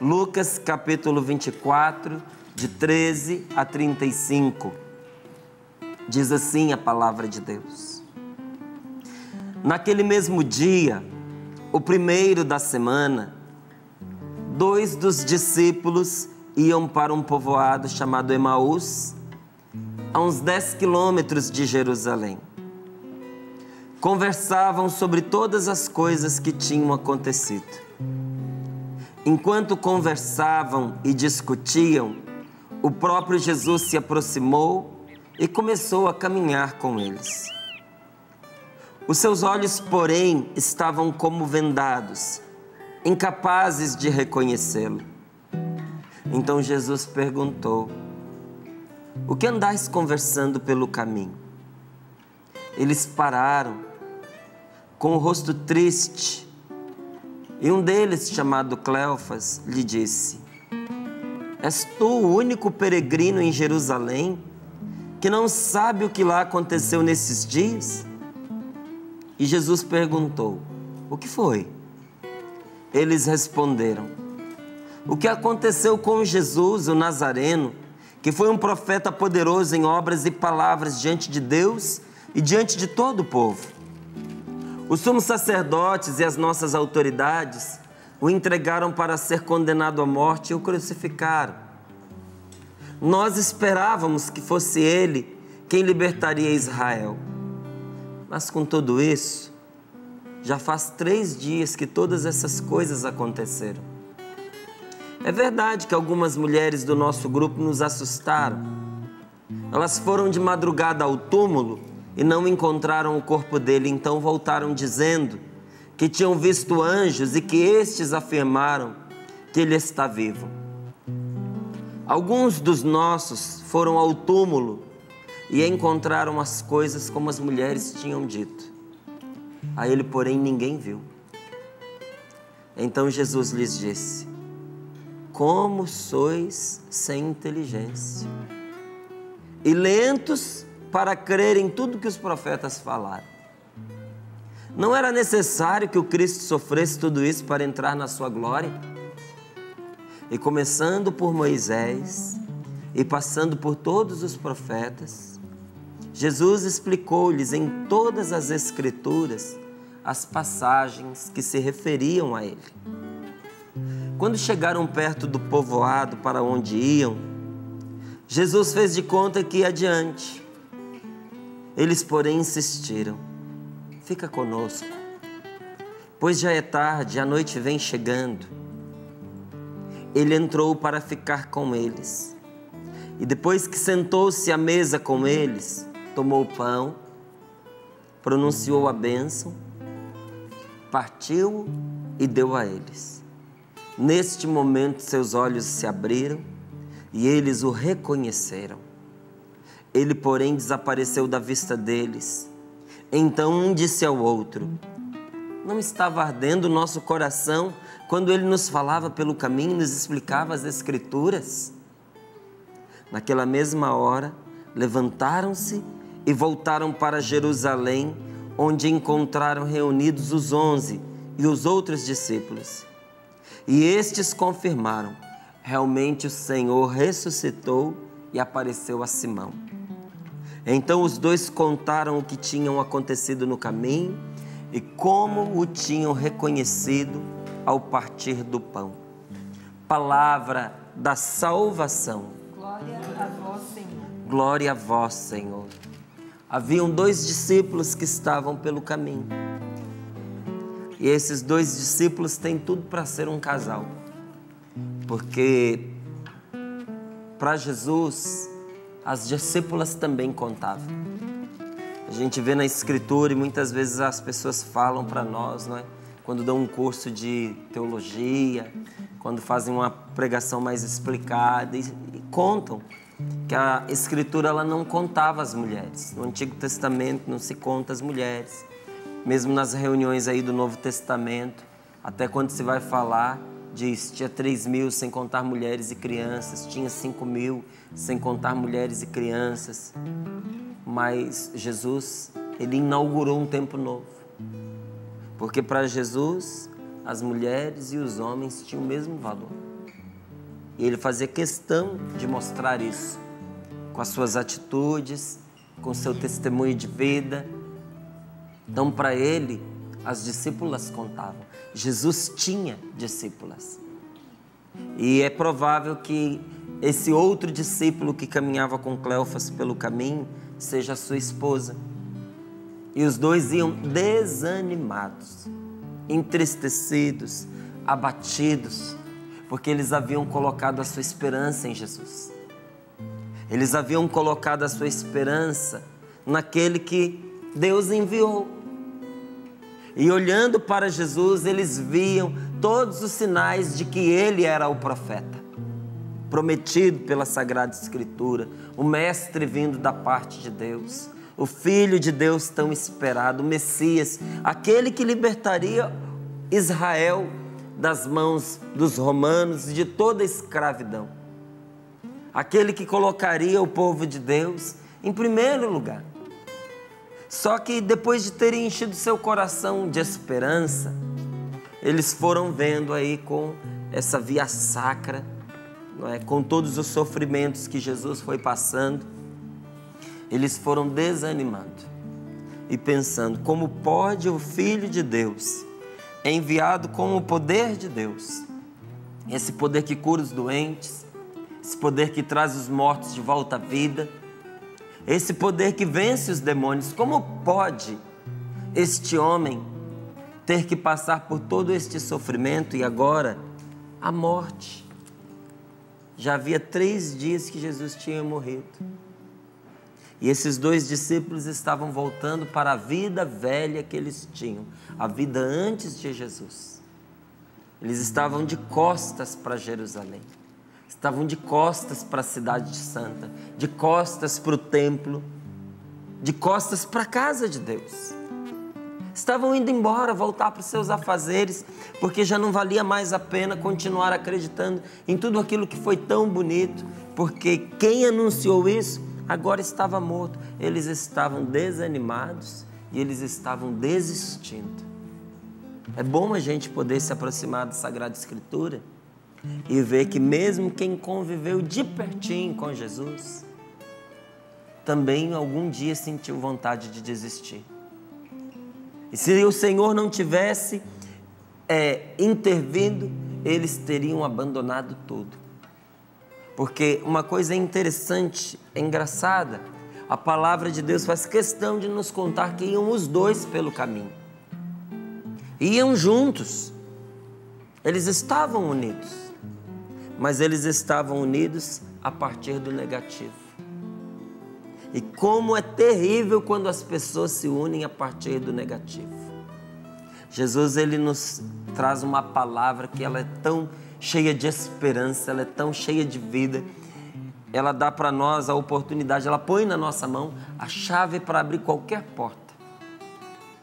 Lucas capítulo 24, de 13 a 35. Diz assim a palavra de Deus. Naquele mesmo dia, o primeiro da semana, 2 dos discípulos iam para um povoado chamado Emaús, a uns 10 quilômetros de Jerusalém. Conversavam sobre todas as coisas que tinham acontecido. Enquanto conversavam e discutiam, o próprio Jesus se aproximou e começou a caminhar com eles. Os seus olhos, porém, estavam como vendados, incapazes de reconhecê-lo. Então Jesus perguntou: "O que andais conversando pelo caminho?" Eles pararam, com o rosto triste, e um deles, chamado Cleofas, lhe disse: "És tu o único peregrino em Jerusalém que não sabe o que lá aconteceu nesses dias?" E Jesus perguntou: "O que foi?" Eles responderam: "O que aconteceu com Jesus, o Nazareno, que foi um profeta poderoso em obras e palavras diante de Deus e diante de todo o povo. Os sumos sacerdotes e as nossas autoridades o entregaram para ser condenado à morte e o crucificaram. Nós esperávamos que fosse ele quem libertaria Israel. Mas com tudo isso, já faz 3 dias que todas essas coisas aconteceram. É verdade que algumas mulheres do nosso grupo nos assustaram. Elas foram de madrugada ao túmulo e não encontraram o corpo dele, então voltaram dizendo que tinham visto anjos e que estes afirmaram que ele está vivo. Alguns dos nossos foram ao túmulo e encontraram as coisas como as mulheres tinham dito. A ele, porém, ninguém viu." Então Jesus lhes disse: "Como sois sem inteligência e lentos para crer em tudo que os profetas falaram. Não era necessário que o Cristo sofresse tudo isso para entrar na sua glória? E começando por Moisés e passando por todos os profetas, Jesus explicou-lhes em todas as Escrituras as passagens que se referiam a ele. Quando chegaram perto do povoado para onde iam, Jesus fez de conta que ia adiante. Eles, porém, insistiram: "Fica conosco, pois já é tarde, a noite vem chegando." Ele entrou para ficar com eles. E depois que sentou-se à mesa com eles, tomou o pão, pronunciou a bênção, partiu-o e deu a eles. Neste momento seus olhos se abriram e eles o reconheceram. Ele, porém, desapareceu da vista deles. Então um disse ao outro: "Não estava ardendo o nosso coração quando ele nos falava pelo caminho e nos explicava as Escrituras?" Naquela mesma hora, levantaram-se e voltaram para Jerusalém, onde encontraram reunidos os 11 e os outros discípulos. E estes confirmaram: realmente o Senhor ressuscitou e apareceu a Simão. Então os 2 contaram o que tinham acontecido no caminho e como o tinham reconhecido ao partir do pão. Palavra da salvação. Glória a vós, Senhor. Glória a vós, Senhor. Haviam 2 discípulos que estavam pelo caminho. E esses 2 discípulos têm tudo para ser um casal. Porque para Jesus, as discípulas também contavam. A gente vê na Escritura e muitas vezes as pessoas falam para nós, não é? Quando dão um curso de teologia, quando fazem uma pregação mais explicada e contam que a Escritura ela não contava as mulheres. No Antigo Testamento não se conta as mulheres. Mesmo nas reuniões aí do Novo Testamento, até quando se vai falar, diz, tinha 3.000 sem contar mulheres e crianças, tinha 5.000 sem contar mulheres e crianças. Mas Jesus, ele inaugurou um tempo novo. Porque para Jesus, as mulheres e os homens tinham o mesmo valor. E ele fazia questão de mostrar isso com as suas atitudes, com o seu testemunho de vida. Então, para ele, as discípulas contavam. Jesus tinha discípulas. E é provável que esse outro discípulo que caminhava com Cleófas pelo caminho seja a sua esposa. E os dois iam desanimados, entristecidos, abatidos, porque eles haviam colocado a sua esperança em Jesus. Eles haviam colocado a sua esperança naquele que Deus enviou. E olhando para Jesus, eles viam todos os sinais de que ele era o profeta, prometido pela Sagrada Escritura, o mestre vindo da parte de Deus, o Filho de Deus tão esperado, o Messias, aquele que libertaria Israel das mãos dos romanos e de toda a escravidão. Aquele que colocaria o povo de Deus em primeiro lugar. Só que depois de terem enchido seu coração de esperança, eles foram vendo aí com essa via sacra, não é? Com todos os sofrimentos que Jesus foi passando, eles foram desanimando e pensando: como pode o Filho de Deus, enviado com o poder de Deus, esse poder que cura os doentes, esse poder que traz os mortos de volta à vida, esse poder que vence os demônios, como pode este homem ter que passar por todo este sofrimento e agora a morte? Já havia 3 dias que Jesus tinha morrido. E esses 2 discípulos estavam voltando para a vida velha que eles tinham, a vida antes de Jesus. Eles estavam de costas para Jerusalém, estavam de costas para a cidade santa, de costas para o templo, de costas para a casa de Deus. Estavam indo embora, voltar para os seus afazeres, porque já não valia mais a pena continuar acreditando em tudo aquilo que foi tão bonito, porque quem anunciou isso agora estava morto. Eles estavam desanimados e eles estavam desistindo. É bom a gente poder se aproximar da Sagrada Escritura e ver que mesmo quem conviveu de pertinho com Jesus, também algum dia sentiu vontade de desistir. E se o Senhor não tivesse intervindo, eles teriam abandonado tudo. Porque uma coisa interessante, engraçada, a palavra de Deus faz questão de nos contar que iam os 2 pelo caminho. Iam juntos. Eles estavam unidos. Mas eles estavam unidos a partir do negativo. E como é terrível quando as pessoas se unem a partir do negativo. Jesus, ele nos traz uma palavra que ela é tão cheia de esperança, ela é tão cheia de vida. Ela dá para nós a oportunidade, ela põe na nossa mão a chave para abrir qualquer porta.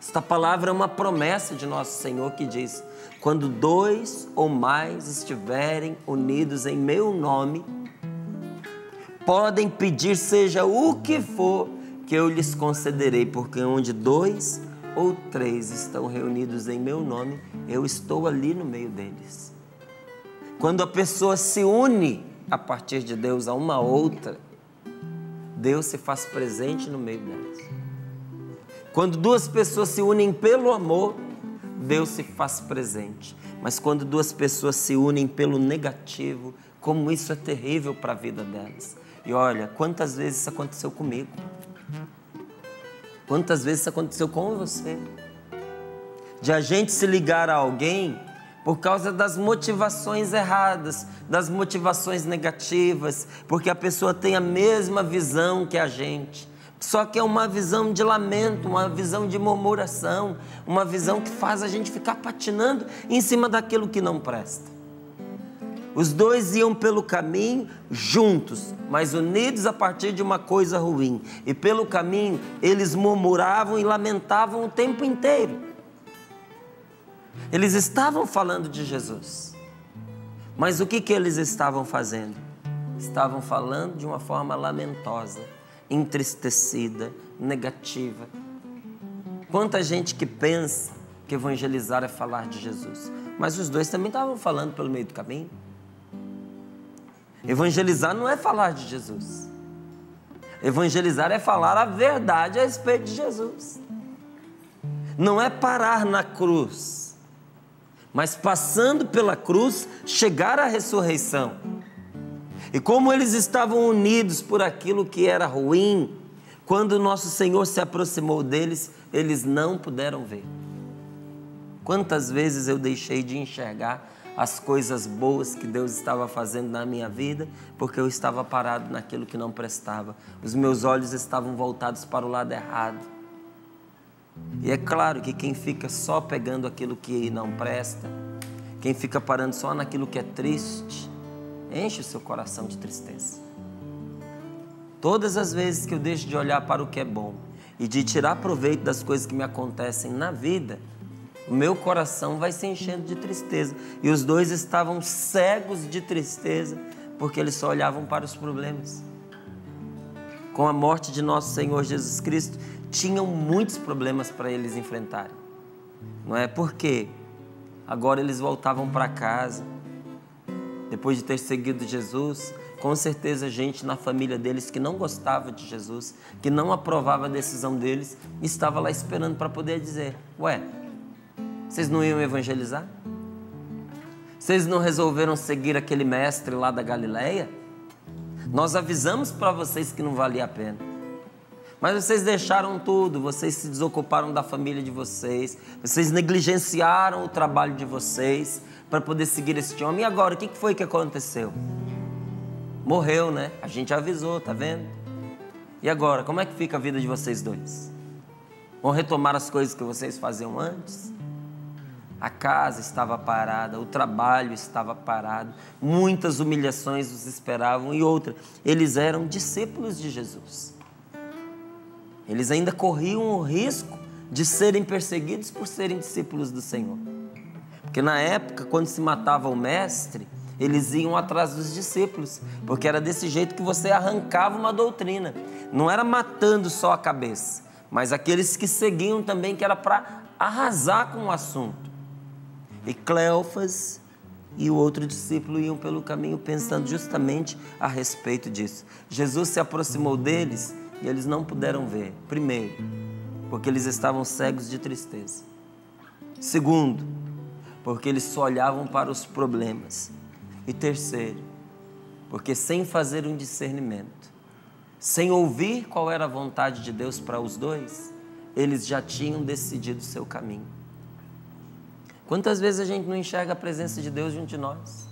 Esta palavra é uma promessa de nosso Senhor que diz: quando 2 ou mais estiverem unidos em meu nome, podem pedir seja o que for, que eu lhes concederei, porque onde 2 ou 3 estão reunidos em meu nome, eu estou ali no meio deles. Quando a pessoa se une a partir de Deus a uma outra, Deus se faz presente no meio delas. Quando 2 pessoas se unem pelo amor, Deus se faz presente. Mas quando 2 pessoas se unem pelo negativo, como isso é terrível para a vida delas. E olha, quantas vezes isso aconteceu comigo? Quantas vezes isso aconteceu com você? De a gente se ligar a alguém por causa das motivações erradas, das motivações negativas, porque a pessoa tem a mesma visão que a gente, só que é uma visão de lamento, uma visão de murmuração, uma visão que faz a gente ficar patinando em cima daquilo que não presta. Os 2 iam pelo caminho juntos, mas unidos a partir de uma coisa ruim. E pelo caminho eles murmuravam e lamentavam o tempo inteiro. Eles estavam falando de Jesus, mas o que eles estavam fazendo? Estavam falando de uma forma lamentosa, entristecida, negativa. Quanta gente que pensa que evangelizar é falar de Jesus, mas os 2 também estavam falando pelo meio do caminho. Evangelizar não é falar de Jesus. Evangelizar é falar a verdade a respeito de Jesus. Não é parar na cruz, mas passando pela cruz, chegar à ressurreição. E como eles estavam unidos por aquilo que era ruim, quando o nosso Senhor se aproximou deles, eles não puderam ver. Quantas vezes eu deixei de enxergar as coisas boas que Deus estava fazendo na minha vida, porque eu estava parado naquilo que não prestava. Os meus olhos estavam voltados para o lado errado. E é claro que quem fica só pegando aquilo que não presta, quem fica parando só naquilo que é triste, enche o seu coração de tristeza. Todas as vezes que eu deixo de olhar para o que é bom e de tirar proveito das coisas que me acontecem na vida, o meu coração vai se enchendo de tristeza. E os dois estavam cegos de tristeza, porque eles só olhavam para os problemas. Com a morte de nosso Senhor Jesus Cristo, tinham muitos problemas para eles enfrentarem. Não é? Porque agora eles voltavam para casa, depois de ter seguido Jesus. Com certeza gente na família deles que não gostava de Jesus, que não aprovava a decisão deles, estava lá esperando para poder dizer: ué, vocês não iam evangelizar? Vocês não resolveram seguir aquele mestre lá da Galileia? Nós avisamos para vocês que não valia a pena. Mas vocês deixaram tudo, vocês se desocuparam da família de vocês, vocês negligenciaram o trabalho de vocês para poder seguir esse homem. E agora, o que foi que aconteceu? Morreu, né? A gente avisou, tá vendo? E agora, como é que fica a vida de vocês dois? Vão retomar as coisas que vocês faziam antes? A casa estava parada, o trabalho estava parado, muitas humilhações os esperavam. E outra, eles eram discípulos de Jesus. Eles ainda corriam o risco de serem perseguidos por serem discípulos do Senhor. Porque na época, quando se matava o mestre, eles iam atrás dos discípulos, porque era desse jeito que você arrancava uma doutrina. Não era matando só a cabeça, mas aqueles que seguiam também, que era para arrasar com o assunto. E Cleofas e o outro discípulo iam pelo caminho pensando justamente a respeito disso. Jesus se aproximou deles e eles não puderam ver. Primeiro, porque eles estavam cegos de tristeza. Segundo, porque eles só olhavam para os problemas. E terceiro, porque sem fazer um discernimento, sem ouvir qual era a vontade de Deus para os dois, eles já tinham decidido o seu caminho. Quantas vezes a gente não enxerga a presença de Deus junto de nós?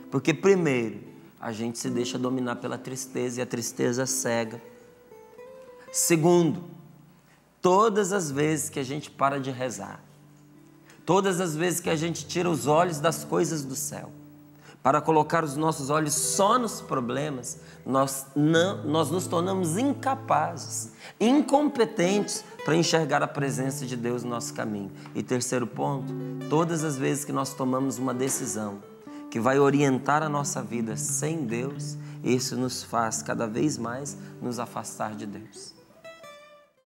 Porque primeiro, a gente se deixa dominar pela tristeza e a tristeza cega. Segundo, todas as vezes que a gente para de rezar, todas as vezes que a gente tira os olhos das coisas do céu, para colocar os nossos olhos só nos problemas, nós nos tornamos incapazes, incompetentes para enxergar a presença de Deus no nosso caminho. E terceiro ponto, todas as vezes que nós tomamos uma decisão que vai orientar a nossa vida sem Deus, isso nos faz cada vez mais nos afastar de Deus.